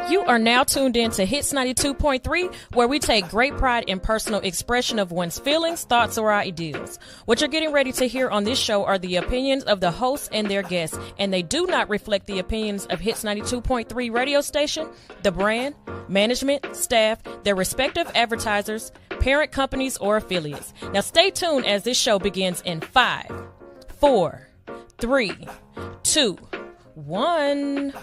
You are now tuned in to Hits 92.3, where we take great pride in personal expression of one's feelings, thoughts, or ideals. What you're getting ready to hear on this show are the opinions of the hosts and their guests, and they do not reflect the opinions of Hits 92.3 radio station, the brand, management, staff, their respective advertisers, parent companies, or affiliates. Now stay tuned as this show begins in 5, 4, 3, 2, 1.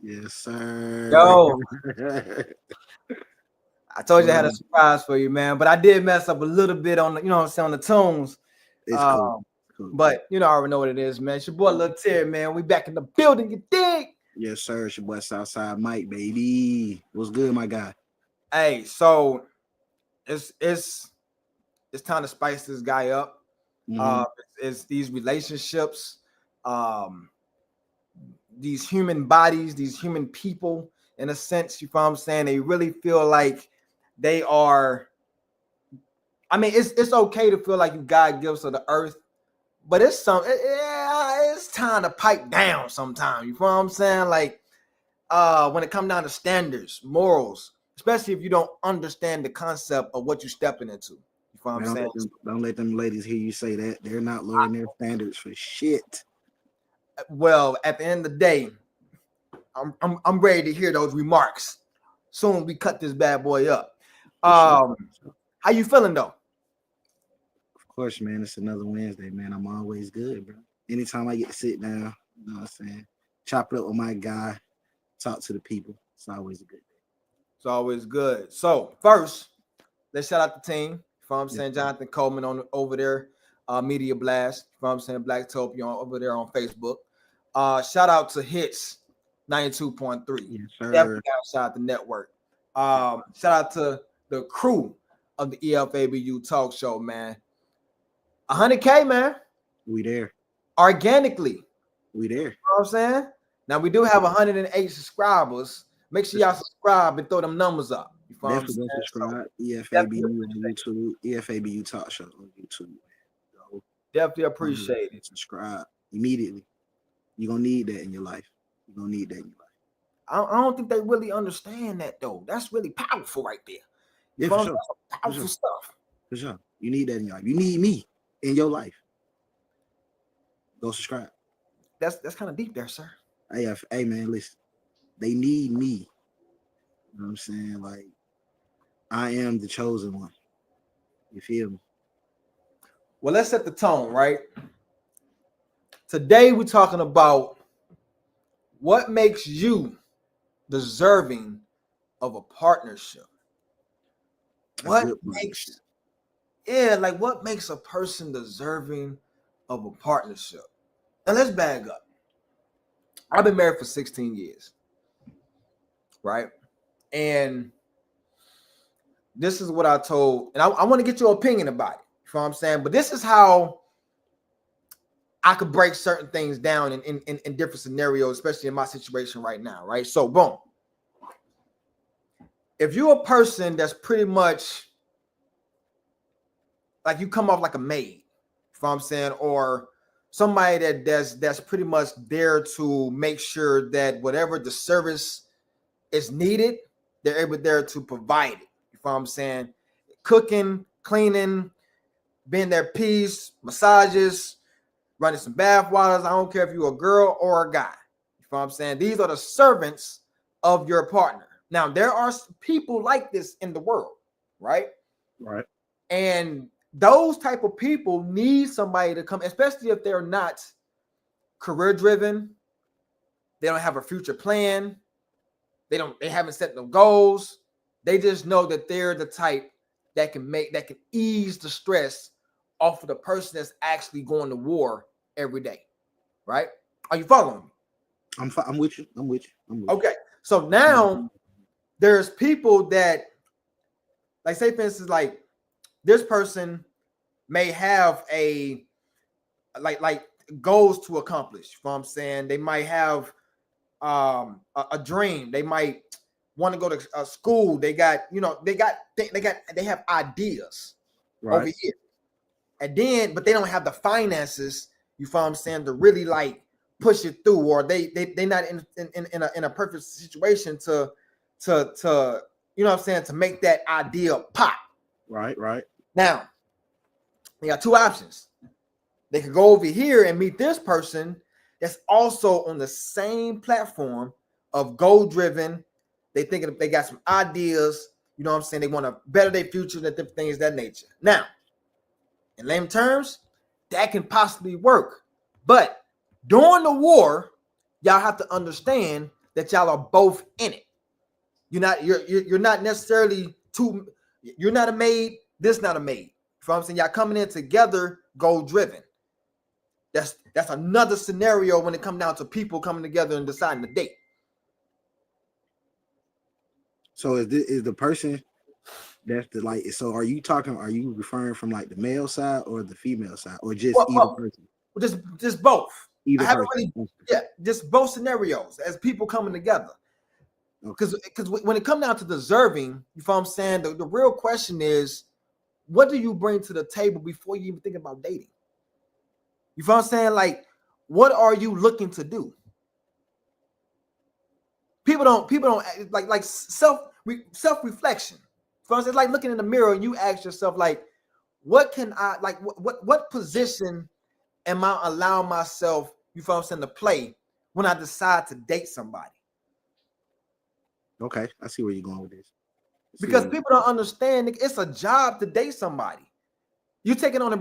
Yes, sir. Yo, I told you I had a surprise for you, man. But I did mess up a little bit on the, on the tunes. It's cool. But I already know what it is, man. It's your boy Lil Terry, man. We back in the building, you dig? Yes, sir. It's your boy Southside Mike, baby. What's good, my guy? Hey, so it's time to spice this guy up. Mm-hmm. It's these relationships, these human bodies, these human people, in a sense, you know what I'm saying? They really feel like they are. I mean, it's okay to feel like you God gifts of the earth, but it's time to pipe down sometimes. You know what I'm saying? Like when it comes down to standards, morals, especially if you don't understand the concept of what you're stepping into. You know what I'm saying? Don't let them ladies hear you say that. They're not lowering their standards for shit. Well, at the end of the day, I'm ready to hear those remarks soon as we cut this bad boy up. How you feeling though? Of course, man. It's another Wednesday, man. I'm always good, bro. Anytime I get to sit down, you know what I'm saying, chop it up with my guy, talk to the people. It's always a good day. It's always good. So first, let's shout out the team. You know what I'm saying? Jonathan Coleman over there, Media Blast. You know what I'm saying? Blacktopia over there on Facebook. Shout out to Hits 92.3. Yes, sir. Definitely shout out the network. Shout out to the crew of the Efabu talk show, man. 100K, man. We there. Organically. We there. You know what I'm saying? Now we do have 108 subscribers. Make sure y'all subscribe and throw them numbers up. You know definitely go subscribe. Efabu on YouTube. Efabu talk show on YouTube. So, definitely appreciate it. Subscribe immediately. You're gonna need that in your life. You're gonna need that in your life. I don't think they really understand that though. That's really powerful right there. Yeah, for sure. Powerful stuff. For sure. You need that in your life. You need me in your life. Go subscribe. That's kind of deep there, sir. Hey man, listen. They need me. You know what I'm saying? Like, I am the chosen one. You feel me? Well, let's set the tone, right? Today we're talking about what makes you deserving of a partnership. What makes a person deserving of a partnership? Now let's back up. I've been married for 16 years, right? And this is what I told, and I want to get your opinion about it. You know what I'm saying? But this is how I could break certain things down in different scenarios, especially in my situation right now, right? So, boom. If you're a person that's pretty much like you come off like a maid, you know what I'm saying, or somebody that's pretty much there to make sure that whatever the service is needed, they're able there to provide it. You know what I'm saying? Cooking, cleaning, being there, peace, massages, running some bath waters. I don't care if you're a girl or a guy. You know what I'm saying? These are the servants of your partner. Now, there are people like this in the world, right? Right. And those type of people need somebody to come, especially if they're not career driven. They don't have a future plan. They haven't set no goals. They just know that they're the type that can ease the stress off of the person that's actually going to war every day. Right? Are you following me? I'm with you. I'm with you. Okay. So now there's people that, like, say for instance, like this person may have a like goals to accomplish. You know what I'm saying? They might have a dream. They might want to go to a school. They have ideas over here. And then, but they don't have the finances, you know what I'm saying, to really like push it through, or they're not in a perfect situation to you know what I'm saying, to make that idea pop. Right. Now, they got two options. They could go over here and meet this person that's also on the same platform of goal driven. They thinking they got some ideas, you know what I'm saying? They want to better their future and different things of that nature. Now, in lame terms, that can possibly work. But during the war, y'all have to understand that y'all are both in it. You're not necessarily you're not a maid, this not a maid. You know what I'm saying? Y'all coming in together, goal driven. That's another scenario when it comes down to people coming together and deciding to date. So is the person that's the like? So are you referring from like the male side or the female side, or just either person? Just both. Either I haven't person. really, just both scenarios as people coming together. Because when it comes down to deserving, you know what I'm saying, the real question is, what do you bring to the table before you even think about dating? You know what I'm saying? Like, what are you looking to do? People don't like self-reflection. For instance, it's like looking in the mirror and you ask yourself, like, what can I, like, what position am I allowing myself, you know what I'm saying, to play when I decide to date somebody? Okay, I see where you're going with this. Because people don't understand it's a job to date somebody. You're taking on a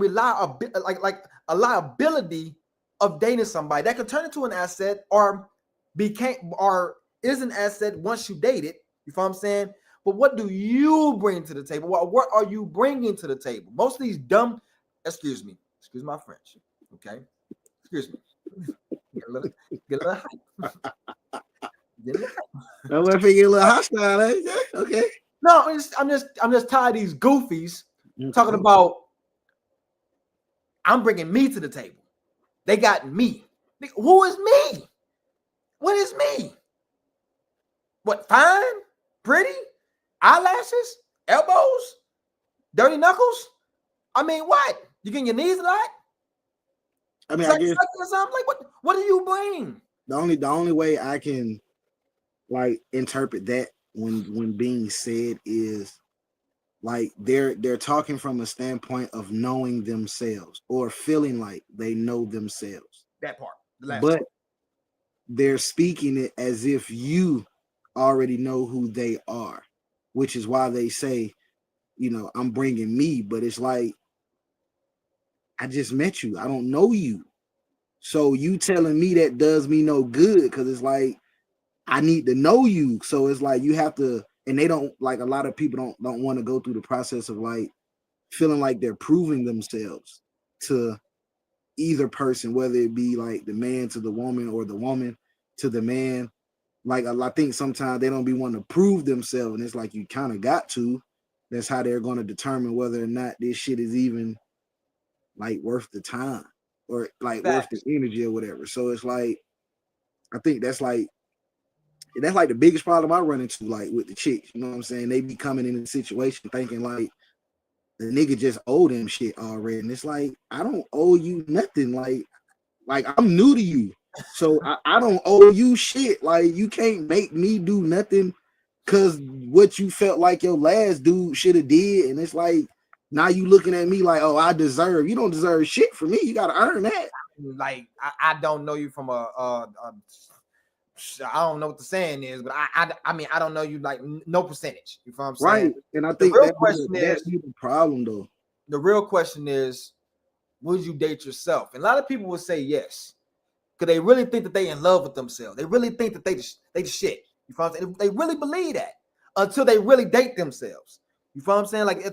liability of dating somebody that could turn into an asset or is an asset once you date it. You know what I'm saying? But what do you bring to the table? What are you bringing to the table? Most of these dumb, excuse my French, okay? Excuse me. Get a little hype. I'm gonna figure a little hostile. Okay. No, I'm just tired of these goofies talking about I'm bringing me to the table. They got me. Who is me? What is me? What, fine? Pretty? Eyelashes? Elbows? Dirty knuckles? I mean, what? You getting your knees a lot? I mean, I guess something? Like, what do you bring? The only way I can like interpret that when being said is like they're talking from a standpoint of knowing themselves or feeling like they know themselves. That part. But they're speaking it as if you already know who they are, which is why they say, you know, I'm bringing me, but it's like, I just met you. I don't know you. So you telling me that does me no good, because it's like, I need to know you. So it's like you have to, and they don't, like, a lot of people don't want to go through the process of like feeling like they're proving themselves to either person, whether it be like the man to the woman or the woman to the man. Like, I think sometimes they don't be wanting to prove themselves, and it's like you kind of got to. That's how they're going to determine whether or not this shit is even like worth the time. or like worth Facts. the energy or whatever. So it's like, I think that's like the biggest problem I run into, like with the chicks. You know what I'm saying? They be coming in a situation thinking like the nigga just owe them shit already, and it's like, I don't owe you nothing. Like I'm new to you, so I don't owe you shit. Like you can't make me do nothing because what you felt like your last dude should have did, and it's like now you looking at me like, oh, I deserve. You don't deserve shit from me. You got to earn that. Like I don't know you from I don't know what the saying is, but I mean I don't know you like no percentage. You know what I'm saying? Right, and I The think real question is the problem though. the real question is, would you date yourself? And a lot of people would say yes, because they really think that they in love with themselves. They really think that they the shit. You know what I'm saying? They really believe that until they really date themselves. You know what I'm saying? Like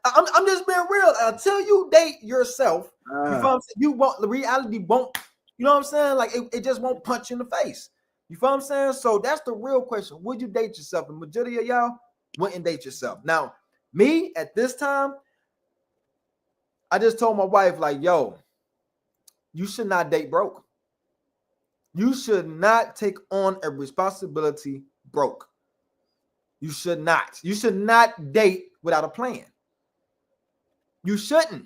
I'm just being real. Until you date yourself, you know what I'm saying? You won't, the reality won't. You know what I'm saying? Like it just won't punch you in the face. You know what I'm saying? So that's the real question. Would you date yourself? The majority of y'all wouldn't date yourself. Now, me at this time, I just told my wife, like, yo, you should not date broke. You should not take on a responsibility broke. You should not. You should not date without a plan. You shouldn't.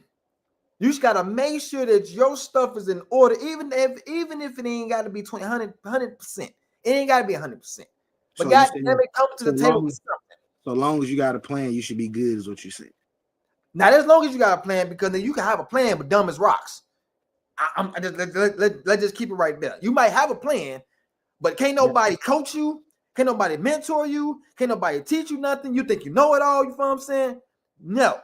You just gotta make sure that your stuff is in order, even if it ain't got to be 100%. It ain't got to be 100%. But So God damn it, come to the table with something. So long as you got a plan, you should be good, is what you say. Not as long as you got a plan, because then you can have a plan, but dumb as rocks. Let's just keep it right there. You might have a plan, but can't nobody coach you, can't nobody mentor you, can't nobody teach you nothing. You think you know it all. You know what I'm saying? No.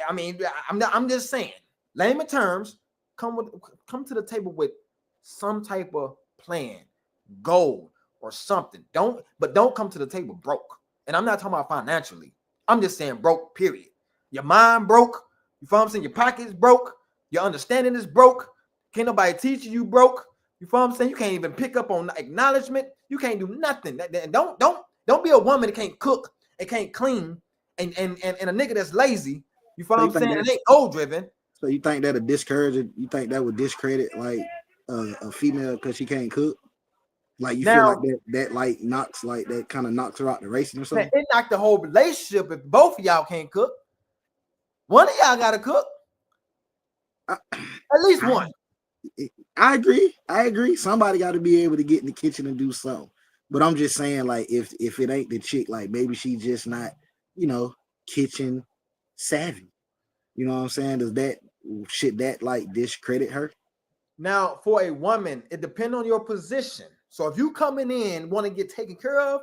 I mean, I'm just saying, layman terms, come to the table with some type of plan, goal, or something. Don't come to the table broke. And I'm not talking about financially. I'm just saying broke, period. Your mind broke. You know what I'm saying? Your pockets broke. Your understanding is broke. Can't nobody teach you broke. You know what I'm saying? You can't even pick up on acknowledgement. You can't do nothing. Don't be a woman that can't cook and can't clean and a nigga that's lazy. You know what I'm saying? It ain't goal driven. So you think that'll discourage it? You think that would discredit like a female because she can't cook? Like you feel like that like knocks, like that kind of knocks her out the racing or something? Man, it knocked the whole relationship if both of y'all can't cook. One of y'all gotta cook. At least one. I agree. Somebody got to be able to get in the kitchen and do something. But I'm just saying, like, if it ain't the chick, like maybe she just not, kitchen savvy. You know what I'm saying? Should that like discredit her? Now, for a woman, it depends on your position. So if you coming in want to get taken care of,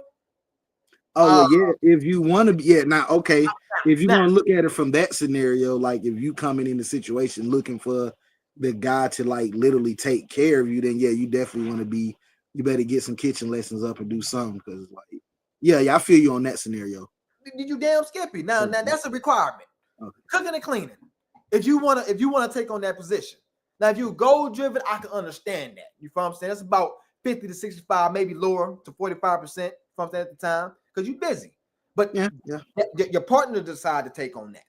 yeah. If you want to be, now okay. If you want to look at it from that scenario, like if you coming in the situation looking for the guy to like literally take care of you, then yeah, you definitely want to be. You better get some kitchen lessons up and do something, because like, yeah, I feel you on that scenario. You damn skippy. Now that's a requirement. Okay. Cooking and cleaning. If you wanna take on that position. Now, if you goal driven, I can understand that. You know what I'm saying? That's about 50 to 65, maybe lower to 45% from that at the time, because you're busy. But your partner decided to take on that.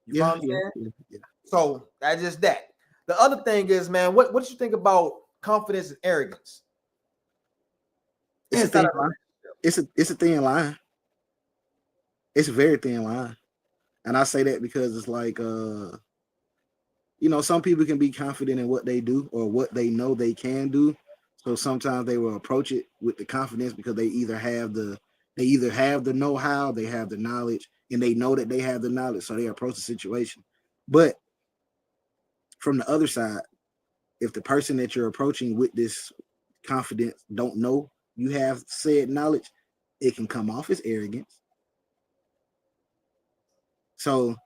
You know what I'm saying? Yeah. So that's just that. The other thing is, man, what do you think about confidence and arrogance? It's a thin line. It's a thin line. It's a very thin line. And I say that because it's like some people can be confident in what they do or what they know they can do. So sometimes they will approach it with the confidence because they either have the know-how, they have the knowledge, and they know that they have the knowledge, so they approach the situation. But from the other side, if the person that you're approaching with this confidence don't know you have said knowledge, it can come off as arrogance. So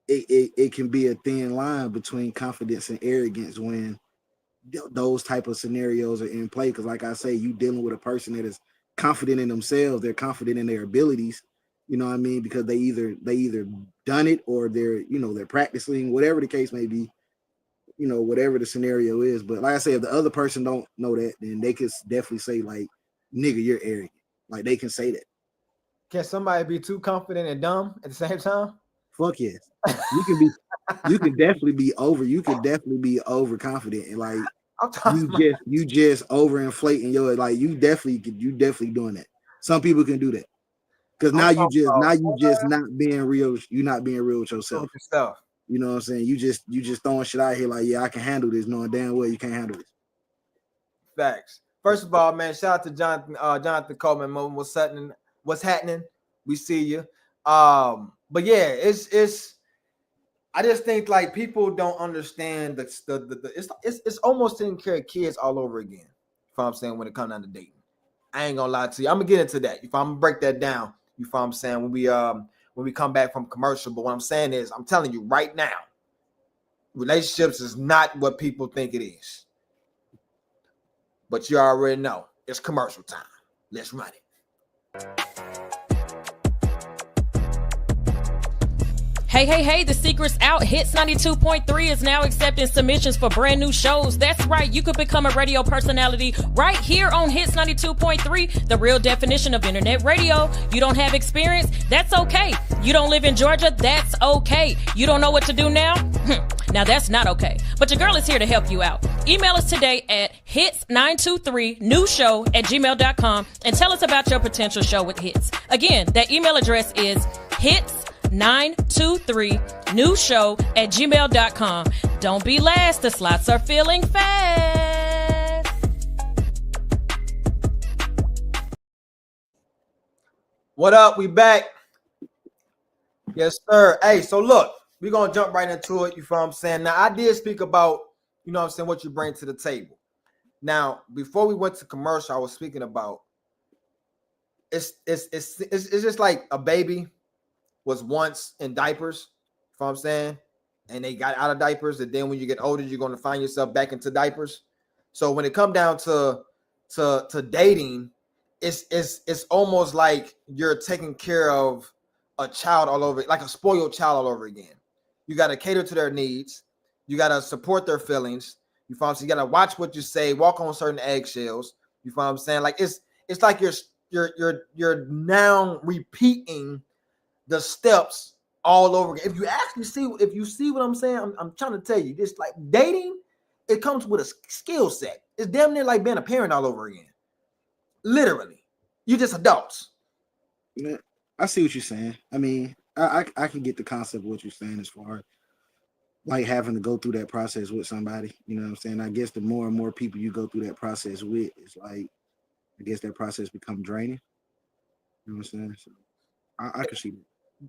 it can be a thin line between confidence and arrogance when those type of scenarios are in play. Because like I say, you dealing with a person that is confident in themselves, they're confident in their abilities, you know what I mean? Because they either done it or they're practicing, whatever the case may be, whatever the scenario is. But like I say, if the other person don't know that, then they could definitely say like, nigga, you're arrogant. Like they can say that. Can somebody be too confident and dumb at the same time? Fuck yes. You could definitely be overconfident and like I'm talking about, you just overinflating your like you definitely doing that. Some people can do that because I'm talking now about you just not being real. You're not being real with yourself. with yourself. You know what I'm saying? You just throwing shit out here like, yeah, I can handle this, knowing damn well you can't handle this. Facts. First of all, man, shout out to Jonathan Coleman. What's happening? We see you. But yeah, it's. I just think like people don't understand it's almost taking care of kids all over again. You know what I'm saying when it comes down to dating. I ain't gonna lie to you. I'm gonna get into that. If I'm gonna break that down, you know what I'm saying when we come back from commercial. But what I'm saying is, I'm telling you right now, relationships is not what people think it is. But you already know it's commercial time. Let's run it. Hey, the secret's out. Hits 92.3 is now accepting submissions for brand new shows. That's right, you could become a radio personality right here on Hits 92.3, the real definition of internet radio. You don't have experience? That's okay. You don't live in Georgia? That's okay. You don't know what to do now? Now that's not okay. But your girl is here to help you out. Email us today at hits923newshow@gmail.com and tell us about your potential show with Hits. Again, that email address is hits923newshow@gmail.com. Don't be last. The slots are filling fast. What up? We back. Yes, sir. Hey, so look, we're gonna jump right into it. You feel what I'm saying? Now, I did speak about, you know what I'm saying, what you bring to the table. Now, before we went to commercial, I was speaking about it's just like a baby was once in diapers, you know what I'm saying? And they got out of diapers, and then when you get older, you're going to find yourself back into diapers. So when it comes down to dating, it's almost like you're taking care of a child all over, like a spoiled child all over again. You got to cater to their needs. You got to support their feelings. You feel what I'm saying? You got to watch what you say, walk on certain eggshells. You feel what I'm saying? Like it's like you're now repeating the steps all over again. If you see what I'm saying, I'm trying to tell you, this like dating, it comes with a skill set. It's damn near like being a parent all over again. Literally, you just adults. Yeah, I see what you're saying. I mean, I can get the concept of what you're saying as far as like having to go through that process with somebody. You know what I'm saying? I guess the more and more people you go through that process with, it's like I guess that process becomes draining. You know what I'm saying? So I can see that.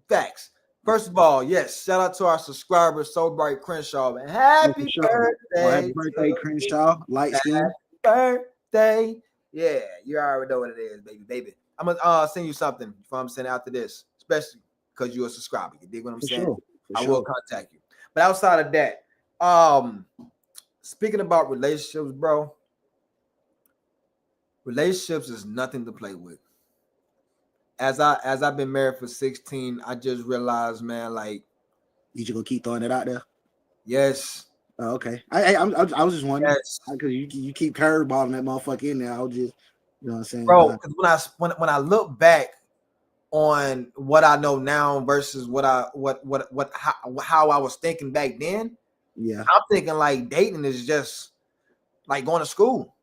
Facts. First of all, yes, shout out to our subscriber, So Bright Crenshaw. Man. Happy birthday. Well, happy birthday, Crenshaw. Light skin. Birthday. Yeah, you already know what it is, baby. I'm gonna send you something if I'm sending after this, especially because you're a subscriber. You dig what I'm saying? Sure. I will contact you. But outside of that, speaking about relationships, bro, relationships is nothing to play with. As I've been married for 16, I just realized, man, like you just gonna keep throwing it out there. Yes. Oh, okay. I was just wondering because you keep curveballing that motherfucker in there. I was just, you know what I'm saying, bro. Because when I look back on what I know now versus how I was thinking back then, yeah, I'm thinking like dating is just like going to school.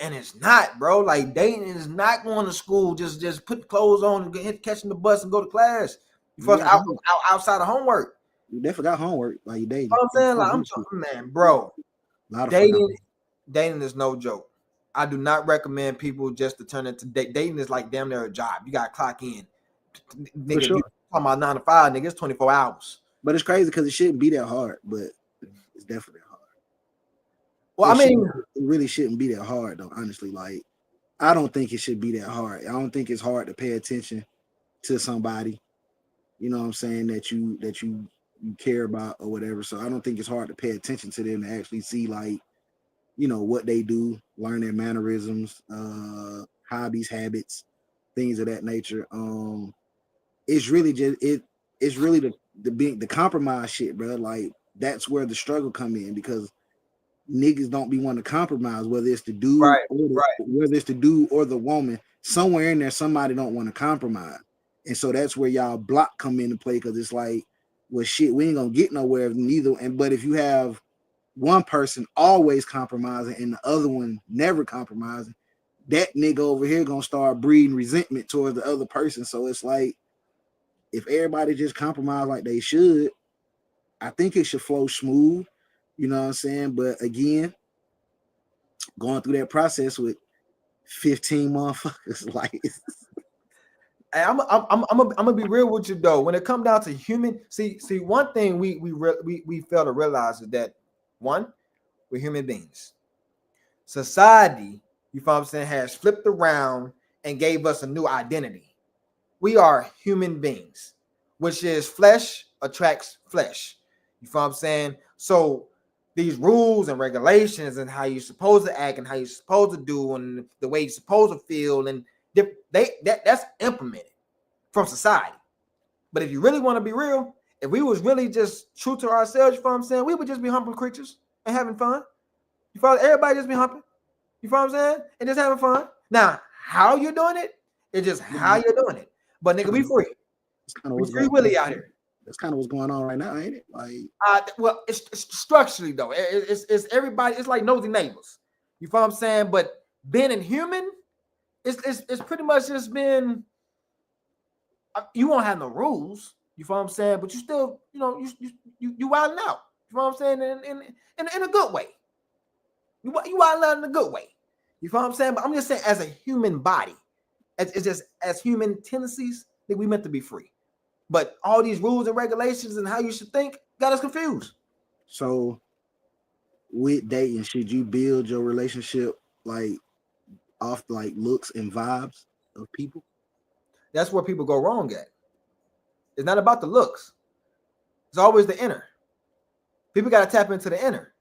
And it's not, bro. Like dating is not going to school. Just put clothes on and catching the bus and go to class. You fuck outside of homework. You definitely got homework while you dating. You know what I'm saying? Like I'm talking, man, bro. Dating is no joke. I do not recommend people just to turn into dating is like damn near a job. You got to clock in. Nigga, sure. You talking about 9 to 5, nigga. It's 24 hours. But it's crazy because it shouldn't be that hard, but it's definitely hard. Well, it really shouldn't be that hard though. Honestly, like I don't think it should be that hard. I don't think it's hard to pay attention to somebody. You know what I'm saying that you care about or whatever. So I don't think it's hard to pay attention to them to actually see like, you know, what they do, learn their mannerisms, hobbies, habits, things of that nature. It's really just it's really the compromise shit, bro. Like that's where the struggle come in because niggas don't be wanting to compromise, whether it's the dude, whether it's the dude or the woman. Somewhere in there, somebody don't want to compromise, and so that's where y'all block come into play because it's like well, shit, we ain't gonna get nowhere neither. But if you have one person always compromising and the other one never compromising, that nigga over here gonna start breeding resentment towards the other person. So it's like, if everybody just compromise like they should, I think it should flow smooth. You know what I'm saying? But again, going through that process with 15 motherfuckers, like, Hey, I'm gonna be real with you though. When it comes down to human, see one thing we fail to realize is that one, we're human beings. Society, you know what I'm saying, has flipped around and gave us a new identity. We are human beings, which is flesh attracts flesh. You know what I'm saying? So these rules and regulations and how you're supposed to act and how you're supposed to do and the way you're supposed to feel, and that's implemented from society. But if you really want to be real, if we was really just true to ourselves, you know what I'm saying, we would just be humping creatures and having fun. You follow? Everybody just be humping. You know what I'm saying? And just having fun. Now, how you're doing it, it's just how you're doing it. But nigga, we free. it's kind of We what's free going Willy on. out here. That's kind of what's going on right now, ain't it? Like, Well, it's structurally though. It's everybody. It's like nosy neighbors. You know what I'm saying? But being a human, it's pretty much just been. You won't have no rules. You know what I'm saying? But you still, you know, you wilding out. You know what I'm saying? In a good way. You wilding out in a good way. You know what I'm saying? But I'm just saying, as a human body, it's just as human tendencies that we meant to be free. But all these rules and regulations and how you should think got us confused. so with dating, should you build your relationship like off like looks and vibes of people? That's where people go wrong at. It's not about the looks. It's always the inner. People got to tap into the inner.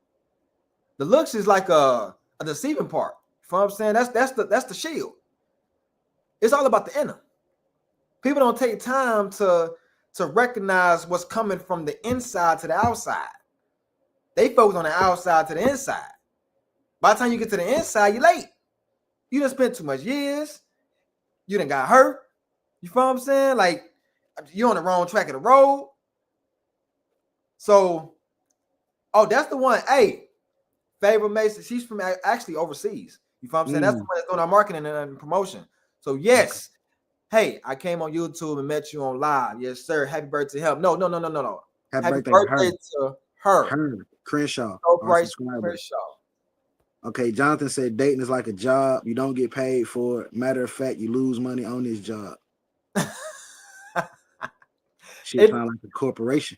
The looks is like a deceiving part. You know what I'm saying? That's the shield. It's all about the inner. People don't take time to recognize what's coming from the inside to the outside. They focus on the outside to the inside. By the time you get to the inside, you're late. You done spent too much years. You done got hurt. You feel what I'm saying? Like, you're on the wrong track of the road. So, oh, that's the one. Hey, Favor Mason, she's from actually overseas. You feel what I'm saying? That's the one that's doing our marketing and promotion. So, yes. Hey, I came on YouTube and met you on live. Yes, sir. Happy birthday to help. No. Happy birthday to her. Crenshaw. No price, Crenshaw. Okay, Jonathan said dating is like a job. You don't get paid for it. Matter of fact, you lose money on this job. Shit sound like a corporation.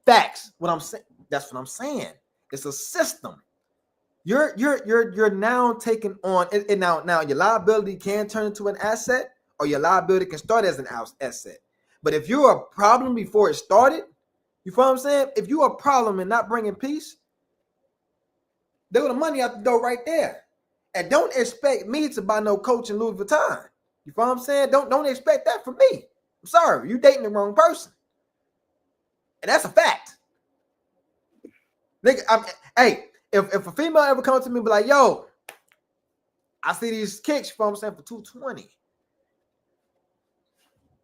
Facts. What I'm saying. That's what I'm saying. It's a system. You're now taking on and now your liability can turn into an asset, or your liability can start as an asset. But if you're a problem before it started, you feel what I'm saying? If you're a problem and not bringing peace, there go the money out the door right there. And don't expect me to buy no Coach and Louis Vuitton. You feel what I'm saying? Don't expect that from me. I'm sorry, you dating the wrong person. And that's a fact. Nigga, hey, if a female ever comes to me and be like, yo, I see these kicks, you know what I'm saying, for $220.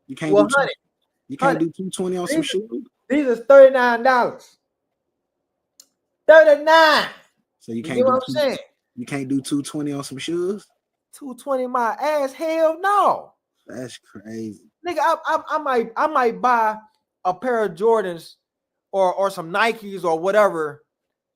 You can't do you can't do $220 on some shoes. These are $39. $39. So you You can't know do what I'm saying? You can't do $220 on some shoes. $220 my ass? Hell no. That's crazy. Nigga, I might buy a pair of Jordans or some Nikes or whatever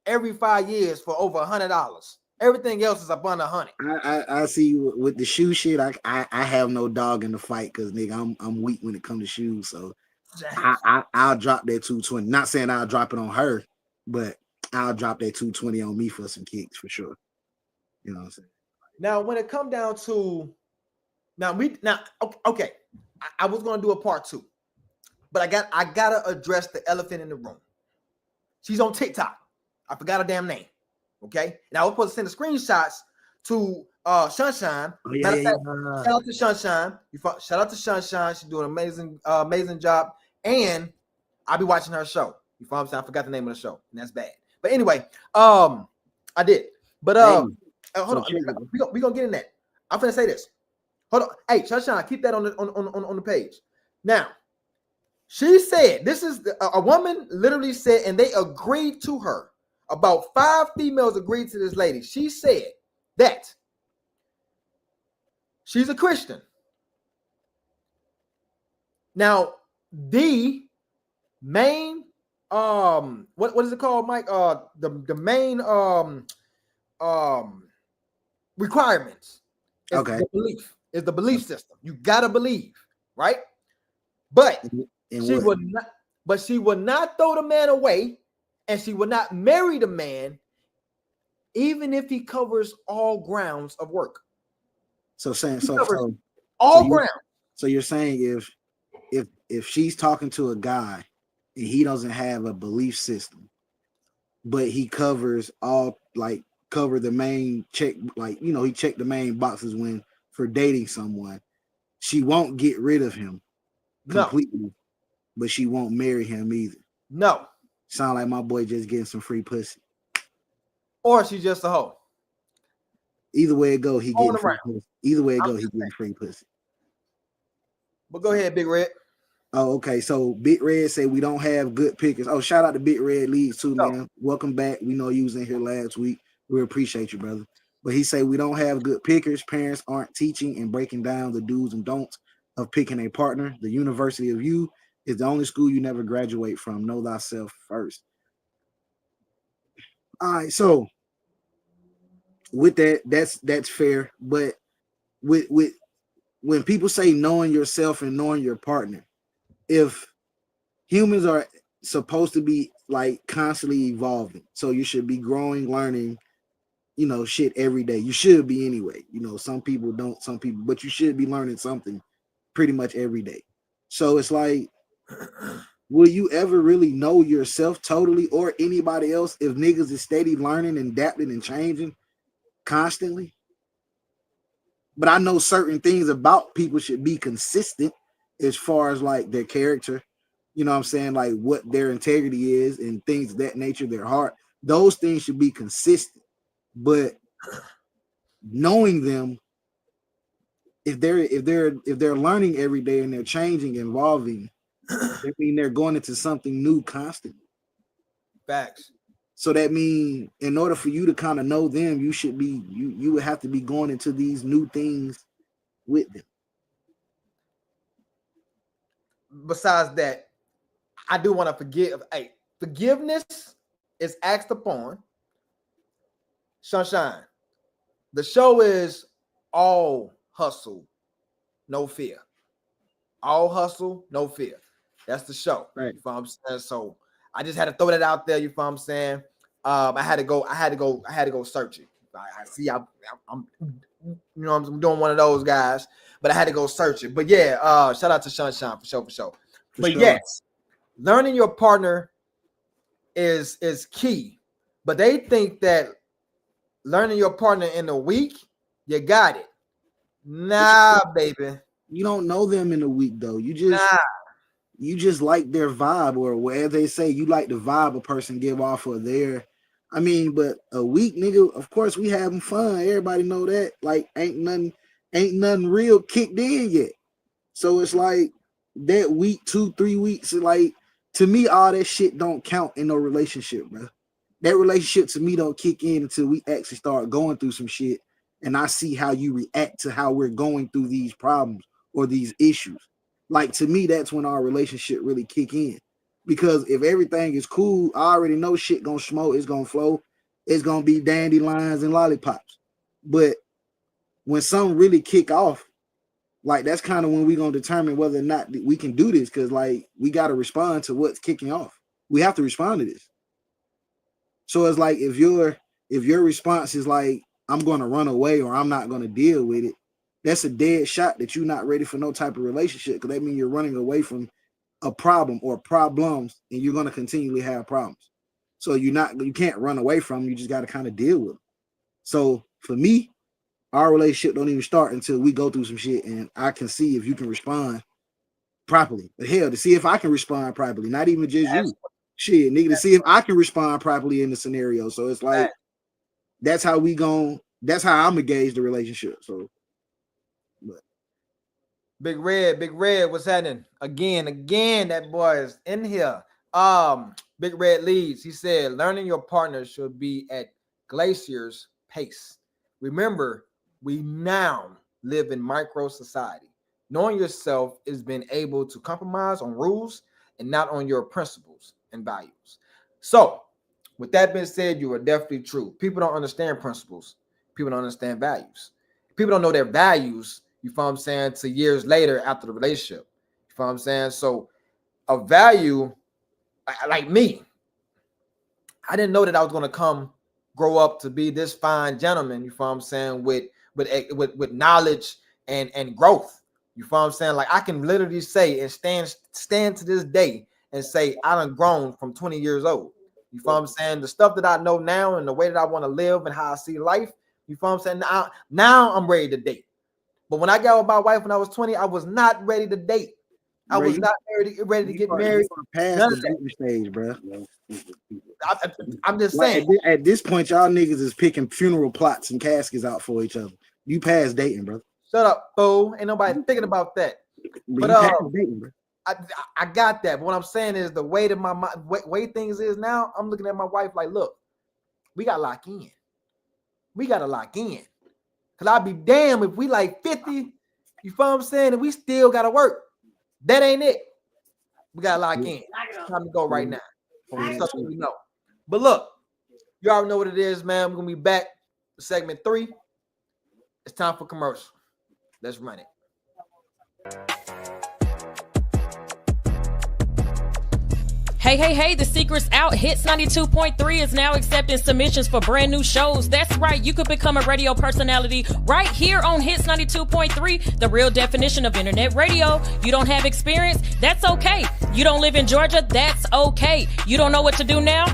every 5 years for over $100. Everything else is up under 100. I see you with the shoe shit. I have no dog in the fight because nigga, I'm weak when it comes to shoes. So I'll drop that 220. Not saying I'll drop it on her, but I'll drop that 220 on me for some kicks for sure. You know what I'm saying? Now, when it come down to okay, I was gonna do a part 2, but I gotta address the elephant in the room. She's on TikTok. I forgot her damn name. Okay, and I was supposed to send the screenshots to Sunshine. Oh, yeah. Shout out to Sunshine. Shout out to Sunshine. She's doing an amazing job, and I'll be watching her show. You follow what I'm saying? I forgot the name of the show, and that's bad. But anyway, I did. But hold on, we gonna get in that. I'm gonna say this. Hold on, hey Sunshine, keep that on the page. Now, She said, this is a woman literally said, and they agreed to her. About 5 females agreed to this lady. She said that she's a Christian. Now, the main what is it called, Mike? The main requirements is the belief system. You gotta believe, right? But she would not throw the man away, and she would not marry the man, even if he covers all grounds of work. So all grounds. So you're saying if she's talking to a guy and he doesn't have a belief system, but he covers cover the main check, he checked the main boxes when for dating someone, she won't get rid of him completely, but she won't marry him either. No. Sound like my boy just getting some free pussy. Or she's just a hoe. Either way it go, he getting free pussy. Either way it go, he getting free pussy. But go ahead, Big Red. Oh, okay. So Big Red say we don't have good pickers. Oh, shout out to Big Red Leads too, man. Welcome back. We know you was in here last week. We appreciate you, brother. But he say we don't have good pickers. Parents aren't teaching and breaking down the do's and don'ts of picking a partner. The University of You is the only school you never graduate from. Know thyself first. All right, so with that, that's fair. But with when people say knowing yourself and knowing your partner, if humans are supposed to be like constantly evolving, so you should be growing, learning, shit every day. You should be anyway. Some people don't, but you should be learning something pretty much every day. So it's like, will you ever really know yourself totally or anybody else if niggas is steady learning and adapting and changing constantly? But I know certain things about people should be consistent as far as like their character, you know what I'm saying? Like what their integrity is and things of that nature, their heart, those things should be consistent. But knowing them, if they're learning every day and they're changing, evolving, I mean they're going into something new constantly. Facts. So that means in order for you to kind of know them, you should be you would have to be going into these new things with them. Besides that, I do want to forgive. Hey, forgiveness is asked upon. Sunshine. The show is all hustle, no fear. All hustle, no fear. That's the show. Right. You know what I'm saying? So I just had to throw that out there. You know what I'm saying? I had to go search it. I see. I'm I'm doing one of those guys, but I had to go search it. But yeah, shout out to Sunshine for sure. But yes, learning your partner is key. But they think that learning your partner in a week, you got it. Nah, baby. You don't know them in a week though. You just like their vibe, or where they say you like the vibe a person give off of their. I mean, but a week, nigga, of course we having fun. Everybody know that. Like ain't nothing real kicked in yet. So it's like that week, 2-3 weeks, like to me, all that shit don't count in no relationship, bro. That relationship to me don't kick in until we actually start going through some shit and I see how you react to how we're going through these problems or these issues. Like to me, that's when our relationship really kick in. Because if everything is cool, I already know shit gonna smoke, it's gonna flow, it's gonna be dandelions and lollipops. But when something really kick off, like that's kind of when we're gonna determine whether or not we can do this, because like we gotta respond to what's kicking off. We have to respond to this. So it's like if your response is like, I'm gonna run away or I'm not gonna deal with it, that's a dead shot that you're not ready for no type of relationship, because that means you're running away from a problem or problems, and you're gonna continually have problems. So you can't run away from them, you just gotta kind of deal with them. So for me, our relationship don't even start until we go through some shit and I can see if you can respond properly. But hell, to see if I can respond properly, not even just you. Shit, nigga, to see if I can respond properly in the scenario. So it's like that's how I'm gonna gauge the relationship. So Big Red, what's happening? Again, that boy is in here. Big Red leads. He said, learning your partner should be at Glacier's pace. Remember, we now live in micro society. Knowing yourself is being able to compromise on rules and not on your principles and values. So, with that being said, you are definitely true. People don't understand principles. People don't understand values. People don't know their values, you feel what I'm saying, to years later after the relationship. You feel what I'm saying? So a value, like me, I didn't know that I was going to grow up to be this fine gentleman, you feel what I'm saying, with knowledge and growth. You feel what I'm saying? Like I can literally say and stand to this day and say I done grown from 20 years old. You feel what I'm saying? The stuff that I know now and the way that I want to live and how I see life, you feel what I'm saying? Now I'm ready to date. But when I got with my wife when I was 20, I was not ready to date. I was not ready to get married. Past the dating stage, bro. I'm just saying. At this point, y'all niggas is picking funeral plots and caskets out for each other. You past dating, bro. Shut up, fool. Ain't nobody thinking about that. But you past dating, bro. I got that. But what I'm saying is the way that my way things is now, I'm looking at my wife like, look, we got to lock in. We got to lock in. Because I'd be damned if we like 50, you feel what I'm saying, and we still got to work. That ain't it. We got to lock in. It's time to go right now. Stuff that we know. But look, you already know what it is, man. We're going to be back for segment 3. It's time for commercial. Let's run it. Hey, the secret's out. Hits 92.3 is now accepting submissions for brand new shows. That's right, you could become a radio personality right here on Hits 92.3, the real definition of internet radio. You don't have experience? That's okay. You don't live in Georgia? That's okay. You don't know what to do now?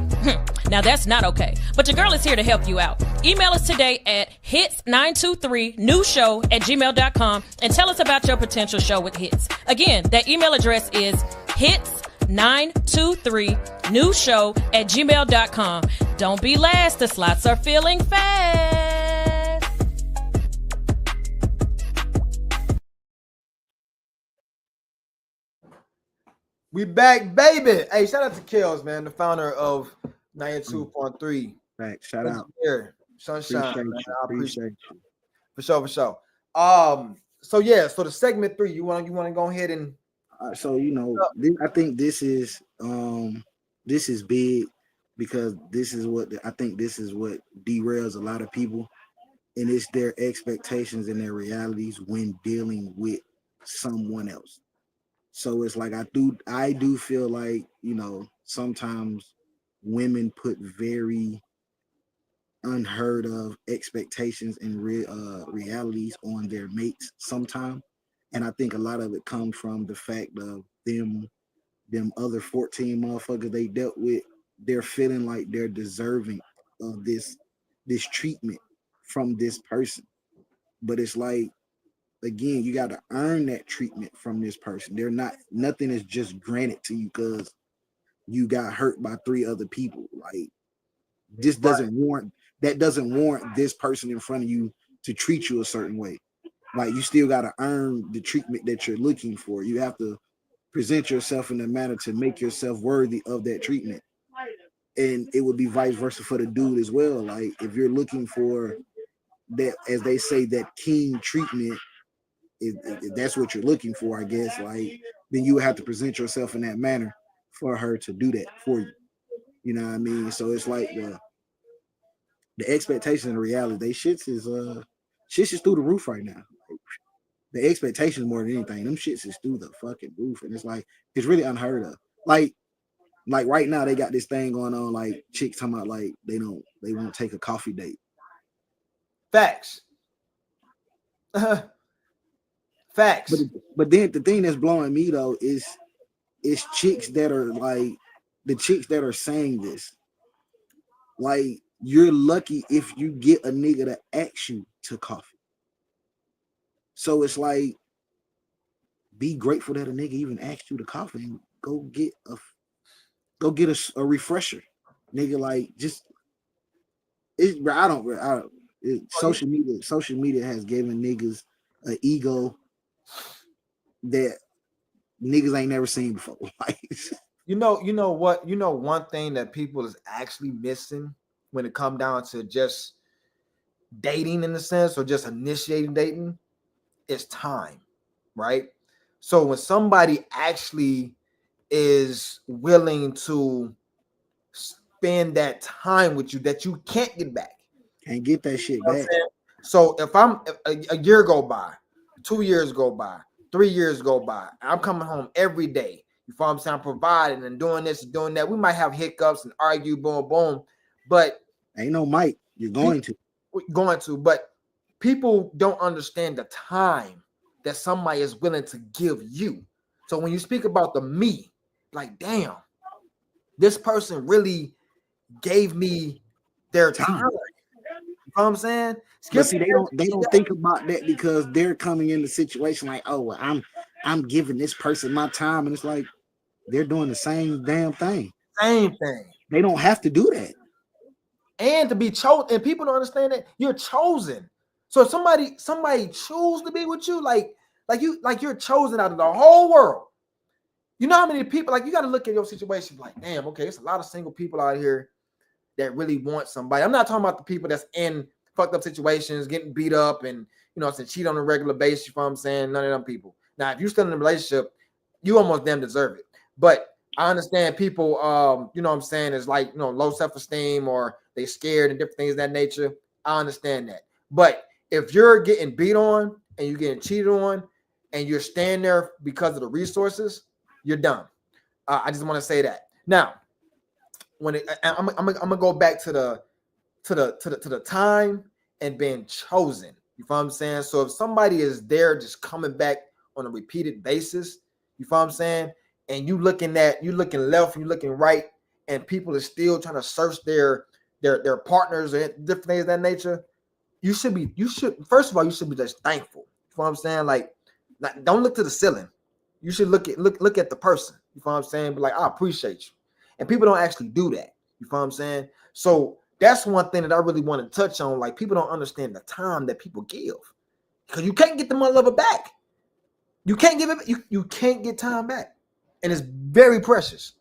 Now that's not okay. But your girl is here to help you out. Email us today at hits923newshow@gmail.com and tell us about your potential show with Hits. Again, that email address is hits923newshow@gmail.com. Don't be last. The slots are filling fast. We back, baby. Hey, shout out to Kills, man, the founder of 92.3. Thanks. Shout out. Here. Sunshine. Appreciate Man. you. I appreciate you. For sure. So the segment 3, you want to go ahead and so I think this is big because this is what derails a lot of people, and it's their expectations and their realities when dealing with someone else. So it's like I do feel like sometimes women put very unheard of expectations and realities on their mates sometimes. And I think a lot of it comes from the fact of them other 14 motherfuckers they dealt with, they're feeling like they're deserving of this treatment from this person. But it's like, again, you got to earn that treatment from this person. Nothing is just granted to you because you got hurt by 3 other people. Like, this doesn't warrant this person in front of you to treat you a certain way. Like, you still got to earn the treatment that you're looking for. You have to present yourself in a manner to make yourself worthy of that treatment. And it would be vice versa for the dude as well. Like, if you're looking for that, as they say, that king treatment, if that's what you're looking for, I guess, like, then you would have to present yourself in that manner for her to do that for you. You know what I mean? So it's like the expectation and the reality, they shits is through the roof right now. The expectations more than anything, them shits is through the fucking roof, and it's like it's really unheard of. Like right now they got this thing going on, like chicks talking about like they won't take a coffee date. Facts. Facts. But then the thing that's blowing me though is chicks that are like the chicks that are saying this. Like, you're lucky if you get a nigga to ask you to coffee. So it's like, be grateful that a nigga even asked you to coffee and go get a refresher. Nigga, like, just social media has given niggas an ego that niggas ain't never seen before. Like, You know what? You know one thing that people is actually missing when it come down to just dating in a sense or just initiating dating is time, right? So when somebody actually is willing to spend that time with you that you can't get back. can't get that shit You know what I'm back. saying? So if I'm a year go by, 2 years go by, 3 years go by, and I'm coming home every day. You know what I'm saying? I'm providing and doing this and doing that. We might have hiccups and argue, boom, boom, but Ain't no mic. You're going to. but people don't understand the time that somebody is willing to give you. So when you speak about the me, like, damn, this person really gave me their time. You know what I'm saying? But see, they don't think about that because they're coming in the situation like, oh, well, I'm giving this person my time, and it's like they're doing the same damn thing. Same thing. They don't have to do that. And to be chosen, and people don't understand that you're chosen. So if somebody choose to be with you, like you're chosen out of the whole world. You know how many people, like, you got to look at your situation like, damn, okay, it's a lot of single people out here that really want somebody. I'm not talking about the people that's in fucked up situations, getting beat up and, cheat on a regular basis. You know what I'm saying? None of them people. Now, if you're still in a relationship, you almost damn deserve it. But I understand people, you know what I'm saying, is like, low self-esteem or they scared and different things of that nature. I understand that. But if you're getting beat on and you're getting cheated on and you're staying there because of the resources, you're dumb. I just want to say that. Now, I'm gonna go back to the time and being chosen. You know what I'm saying? So if somebody is there just coming back on a repeated basis, you know what I'm saying? And you looking left, you looking right, and people are still trying to search their partners or different things of that nature. You should first of all, you should be just thankful. You know what I'm saying? Like, don't look to the ceiling. You should look at the person. You know what I'm saying? But like, I appreciate you. And people don't actually do that. You know what I'm saying? So that's one thing that I really want to touch on. Like, people don't understand the time that people give. Because you can't get the mother lover back. You can't give it, you can't get time back. And it's very precious.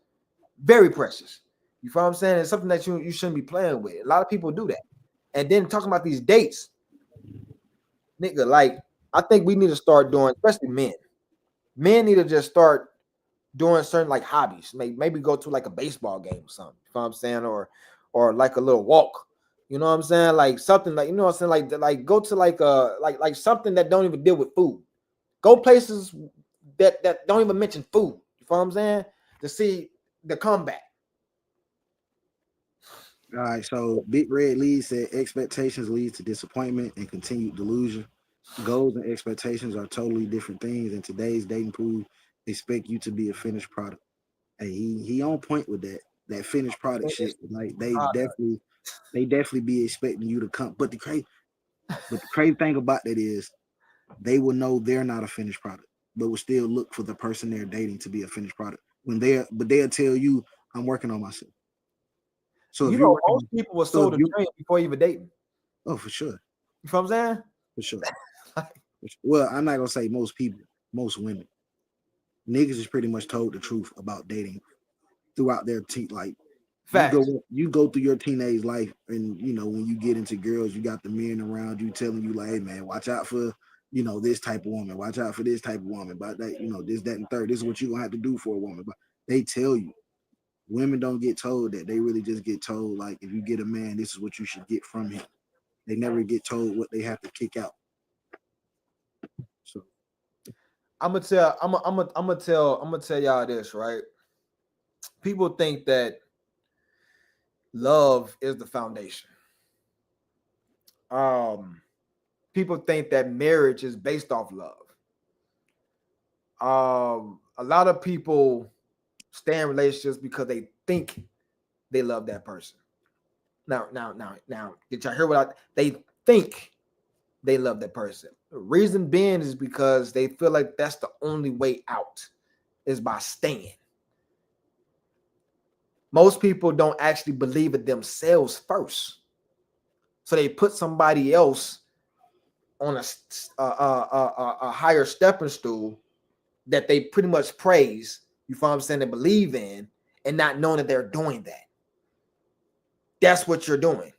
Very precious. You know what I'm saying? It's something that you shouldn't be playing with. A lot of people do that. And then talking about these dates, nigga, like, I think we need to start doing, especially men. Men need to just start doing certain like hobbies. Maybe go to like a baseball game or something. You know what I'm saying? Or like a little walk. You know what I'm saying? Like something like, you know what I'm saying? Like go to like something that don't even deal with food. Go places that don't even mention food. You know what I'm saying? To see the comeback. All right, so Big Red Lee said expectations lead to disappointment and continued delusion. Goals and expectations are totally different things. In today's dating pool, expect you to be a finished product. Hey, he on point with that finished product shit. Like they definitely be expecting you to come. But the crazy thing about that is they will know they're not a finished product, but will still look for the person they're dating to be a finished product. But they'll tell you, I'm working on myself. So if you're most people were sold a dream before even dating. Oh, for sure. You know what I'm saying? For sure. Well, I'm not gonna say most people, most women. Niggas is pretty much told the truth about dating throughout their like you go through your teenage life, and when you get into girls, you got the men around you telling you like, hey man, watch out for this type of woman, watch out for this type of woman, but that this, that, and third, this is what you're gonna have to do for a woman. But they tell you. Women don't get told that. They really just get told, like, if you get a man, this is what you should get from him. They never get told what they have to kick out. So I'm gonna tell y'all this, right? People think that love is the foundation. People think that marriage is based off love. A lot of people stay in relationships because they think they love that person. Now, did y'all hear they think they love that person? The reason being is because they feel like that's the only way out is by staying. Most people don't actually believe it themselves first. So they put somebody else on a higher stepping stool that they pretty much praise, you feel what I'm saying, they believe in, and not knowing that they're doing that. That's what you're doing,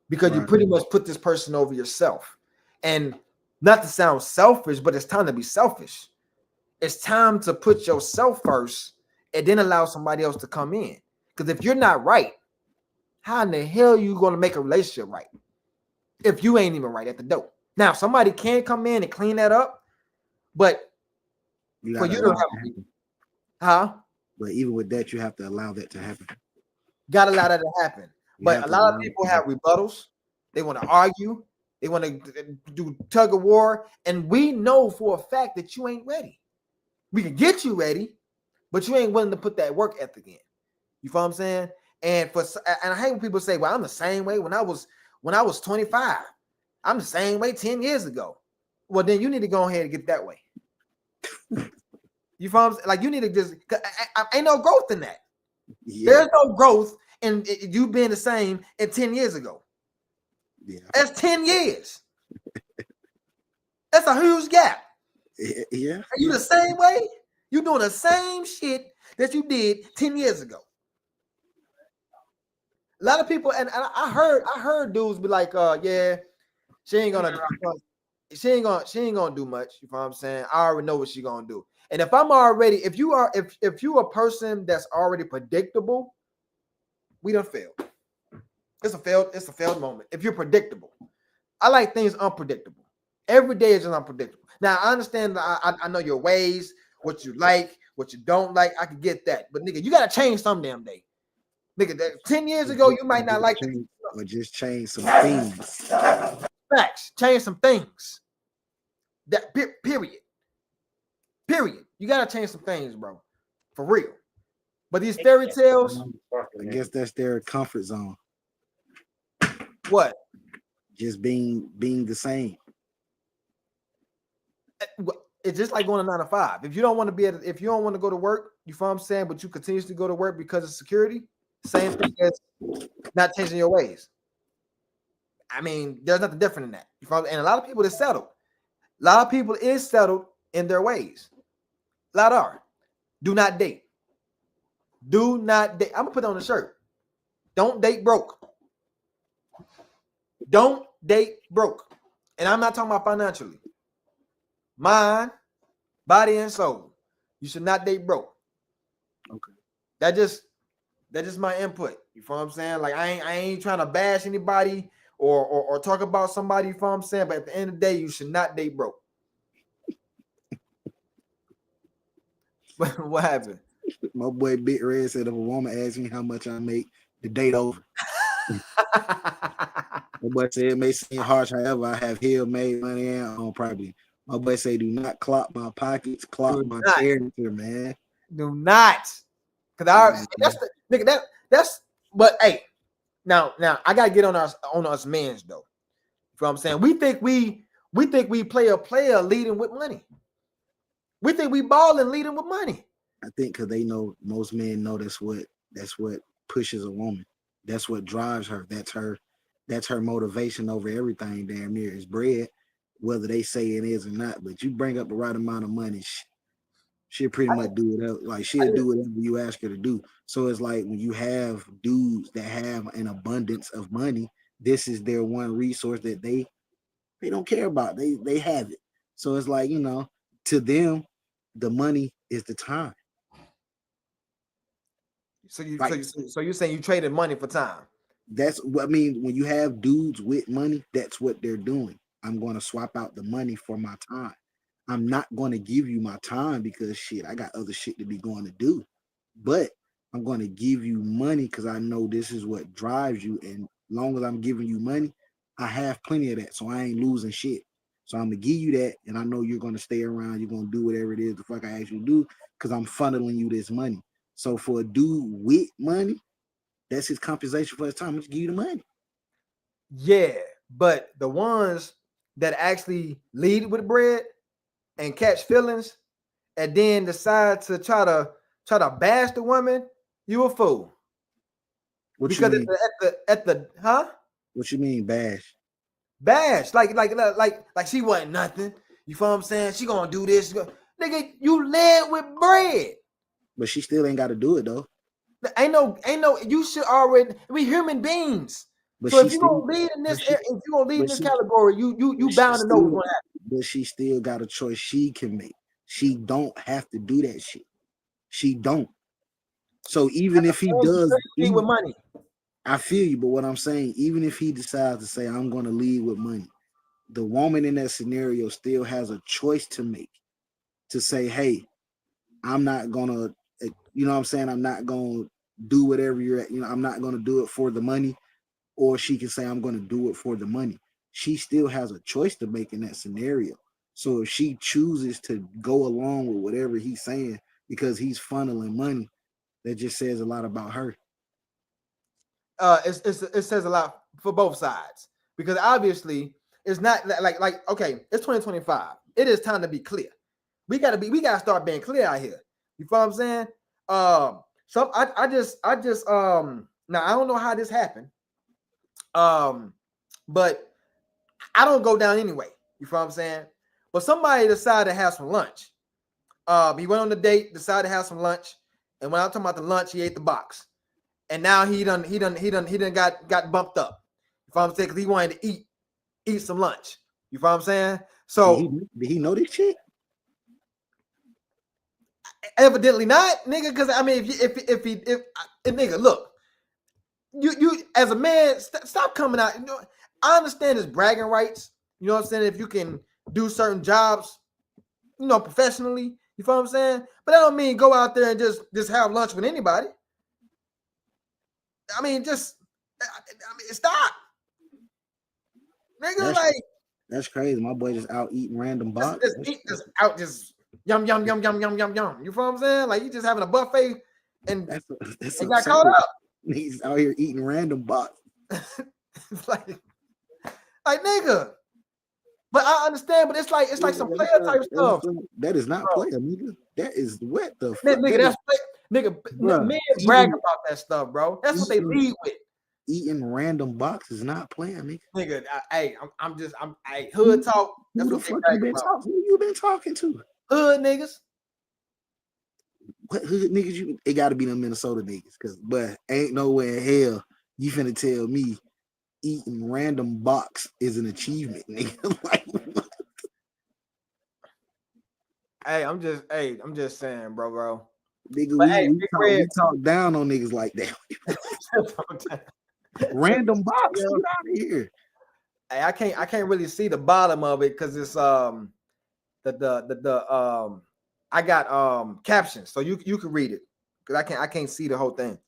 because you pretty much put this person over yourself. And not to sound selfish, but it's time to be selfish. It's time to put yourself first and then allow somebody else to come in. Because if you're not right, how in the hell are you going to make a relationship right if you ain't even right at the door? Now, somebody can come in and clean that up, but for you to have, But even with that, you have to allow that to happen. Got to allow that to happen. But a lot of people have rebuttals. They want to argue. They want to do tug of war. And we know for a fact that you ain't ready. We can get you ready, but you ain't willing to put that work ethic in. You feel what I'm saying? And I hate when people say, well, I'm the same way when I was 25. I'm the same way 10 years ago. Well, then you need to go ahead and get that way. You feel what I'm saying? Like, you need to just, ain't no growth in that. Yeah. There's no growth in you being the same at 10 years ago. Yeah. That's 10 years. That's a huge gap. Yeah. Are you the same way? You doing the same shit that you did 10 years ago. A lot of people, and I heard dudes be like, yeah, she ain't gonna do much. You know what I'm saying? I already know what she gonna do. And if you are a person that's already predictable, we done failed. It's a failed moment. If you're predictable, I like things unpredictable. Every day is just unpredictable. Now I understand. I know your ways, what you like, what you don't like. I can get that, but nigga, you gotta change some damn day. Nigga, 10 years ago, you might not like it. Or just change some things. Facts. Change some things. That period. You gotta change some things, bro. For real. But these fairy tales, I guess that's their comfort zone. What? Just being the same. It's just like going to 9 to 5. If you don't want to go to work, you feel what I'm saying, but you continuously go to work because of security, same thing as not changing your ways. I mean, there's nothing different in that. You follow? And a lot of people is settled. A lot of people is settled in their ways. A lot are. Do not date. Do not date. I'm gonna put it on the shirt. Don't date broke. Don't date broke. And I'm not talking about financially. Mind, body, and soul. You should not date broke. Okay. That's just my input. You feel what I'm saying? Like I ain't trying to bash anybody or talk about somebody, you feel what I'm saying? But at the end of the day, you should not date broke. What happened? My boy Big Red said if a woman asks me how much I make, the date over. My boy said it may seem harsh, however, I have made money and on property. My boy say do not clop my pockets, clop my character, man. Do not. Cause that's but hey, now I gotta get on us men's though. You know what I'm saying? We think we play a player leading with money. We think we balling leading with money. I think because they know, most men know that's what pushes a woman. That's what drives her. That's her motivation over everything. Damn near is bread, whether they say it is or not. But you bring up the right amount of money, she'll pretty much do it. Like she'll do whatever you ask her to do. So it's like when you have dudes that have an abundance of money, this is their one resource that they don't care about. They have it. So it's like, you know, to them, the money is the time. So you're saying you traded money for time? That's what I mean. When you have dudes with money, that's what they're doing. I'm going to swap out the money for my time. I'm not going to give you my time because shit, I got other shit to be going to do. But I'm going to give you money because I know this is what drives you. And long as I'm giving you money, I have plenty of that. So I ain't losing shit. So I'm going to give you that. And I know you're going to stay around. You're going to do whatever it is the fuck I ask you to do because I'm funneling you this money. So for a dude with money, that's his compensation for his time. I'm just give you the money. Yeah, but the ones that actually lead with bread and catch feelings and then decide to try to bash the woman, you a fool. What because you mean? at the What you mean bash? Bash like she wasn't nothing. You feel what I'm saying? She gonna do this. Nigga, you led with bread. But she still ain't got to do it though. Ain't no. You should already. We human beings. But So she if you still, gonna lead in this, but she, if you gonna lead in but this she, category, you but she bound to know what's still, gonna happen. but she still got a choice she can make. She don't have to do that shit. She don't. So even if he does, Lead with money. I feel you. But what I'm saying, even if he decides to say, I'm going to lead with money, the woman in that scenario still has a choice to make to say, hey, I'm not going to, you know what I'm saying? I'm not going to do whatever you're at. You know, I'm not going to do it for the money. Or she can say, I'm going to do it for the money. She still has a choice to make in that scenario. So if she chooses to go along with whatever he's saying because he's funneling money, that just says a lot about her. It says a lot for both sides because obviously it's not like okay, it's 2025. It is time to be clear. We gotta start being clear out here. You feel what I'm saying? So I just now I don't know how this happened. But I don't go down anyway. You feel what I'm saying? But somebody decided to have some lunch. He went on the date, decided to have some lunch, and when I'm talking about the lunch, he ate the box. And now he done got bumped up. You feel what I'm saying? Because he wanted to eat some lunch. You feel what I'm saying? So did he know this shit? Evidently not, nigga. Because I mean, if nigga, look, you as a man, stop coming out. You know, I understand his bragging rights. You know what I'm saying? If you can do certain jobs, you know, professionally, you feel what I'm saying? But that don't mean go out there and just have lunch with anybody. I mean, stop. Nigga, that's crazy. My boy just out eating random box. Just yum yum yum yum yum yum yum. You feel what I'm saying? Like you just having a buffet and that's got caught up. He's out here eating random box. like nigga. But I understand, but it's like some player type stuff. That is not player, nigga. That is what the fuck. Nigga, that's nigga. Men brag about that stuff, bro. That's what they lead with. Eating random boxes, not playing, nigga. Nigga, I'm hood talk. That's what Who you been talking to? Hood niggas. What hood niggas? It got to be them Minnesota niggas, but ain't nowhere in hell you finna tell me eating random box is an achievement, nigga. I'm just saying, bro. Nigga, we talk down on niggas like that. Random box, get out of here. Hey, I can't really see the bottom of it because it's I got captions, so you can read it because I can't see the whole thing.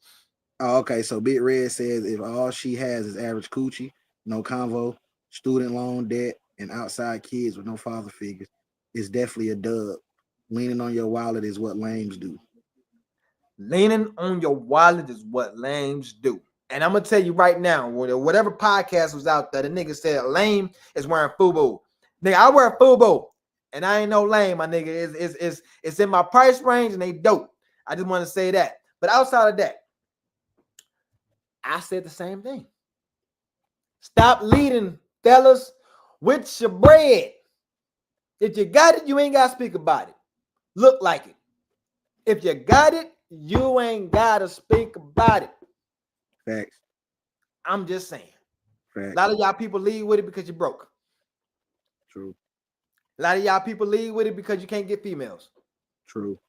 Oh, okay. So Big Red says if all she has is average coochie, no convo, student loan debt, and outside kids with no father figures, it's definitely a dub. Leaning on your wallet is what lames do. Leaning on your wallet is what lames do. And I'm gonna tell you right now, whatever podcast was out there, the nigga said lame is wearing Efabu. Nigga, I wear Efabu, and I ain't no lame, my nigga. It's in my price range, and they dope. I just want to say that. But outside of that, I said the same thing. Stop leading, fellas, with your bread. If you got it, you ain't got to speak about it. Look like it. If you got it, you ain't got to speak about it. Facts. I'm just saying. Facts. A lot of y'all people lead with it because you're broke. True. A lot of y'all people lead with it because you can't get females. True.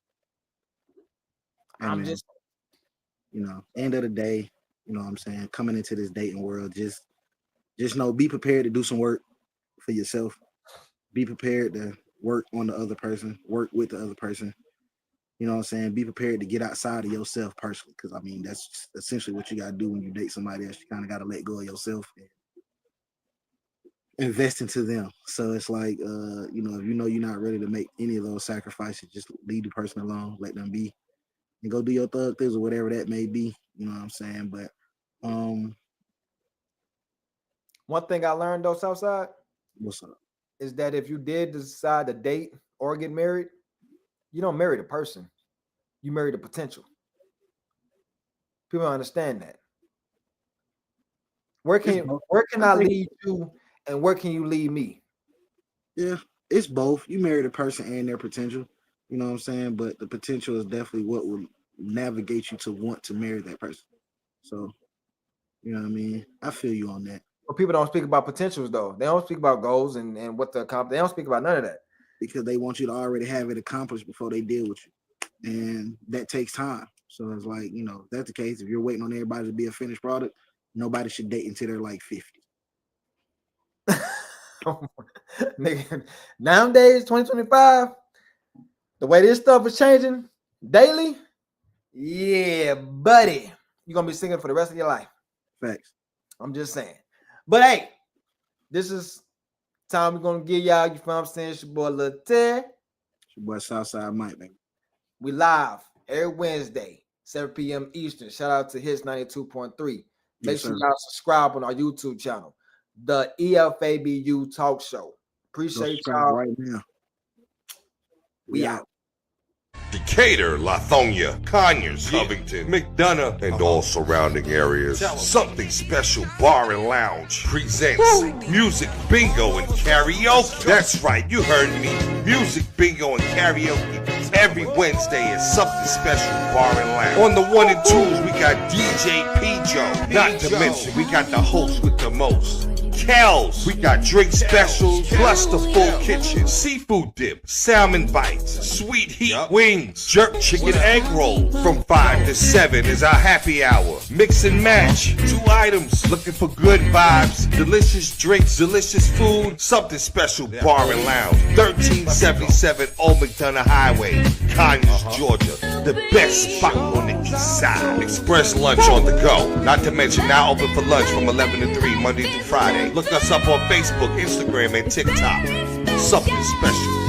I'm just, end of the day, you know what I'm saying? Coming into this dating world, just know, be prepared to do some work for yourself. Be prepared to work on the other person, work with the other person. You know what I'm saying? Be prepared to get outside of yourself personally, because I mean that's essentially what you gotta do when you date somebody else. You kind of gotta let go of yourself and invest into them. So it's like, if you know you're not ready to make any of those sacrifices, just leave the person alone, let them be, and go do your thug things or whatever that may be. You know what I'm saying? But one thing I learned though, Southside, what's up? Is that if you did decide to date or get married, you don't marry the person, you marry the potential. People don't understand that. Where can I lead you, and where can you lead me? Yeah, it's both. You marry the person and their potential. You know what I'm saying? But the potential is definitely what will navigate you to want to marry that person. So, you know what I mean? I feel you on that. But people don't speak about potentials though. They don't speak about goals and what to accomplish. They don't speak about none of that. Because they want you to already have it accomplished before they deal with you. And that takes time. So it's like, you know, if that's the case, if you're waiting on everybody to be a finished product, nobody should date until they're like 50. Nigga, nowadays, 2025, the way this stuff is changing daily, yeah, buddy, you're gonna be single for the rest of your life. Facts. I'm just saying. But hey, this is time we're gonna give y'all. You feel what I'm saying? It's your boy Lil Ted. It's your boy Southside Mike, man. We live every Wednesday, 7 p.m. Eastern. Shout out to Hits 92.3. Make sure y'all subscribe on our YouTube channel, the EFABU Talk Show. Appreciate y'all right now. We out. Decatur, Lithonia, Conyers, Covington, McDonough, and all surrounding areas. Something Special Bar and Lounge presents Music Bingo and Karaoke. That's right, you heard me. Music Bingo and Karaoke. Every Wednesday is Something Special Bar and Lounge. On the 1 and 2s, we got DJ P-Joe. Not to mention, we got the host with the most. Kells, we got drink specials, plus the full kitchen, seafood dip, salmon bites, sweet heat wings, jerk chicken egg roll. From 5 to 7 is our happy hour. Mix and match, 2 items, looking for good vibes, delicious drinks, delicious food. Something Special Bar and Lounge, 1377 Old McDonough Highway, Conyers, Georgia. The best spot on the east side. Express lunch on the go. Not to mention now open for lunch from 11 to 3 Monday through Friday. Look us up on Facebook, Instagram, and TikTok. Something Special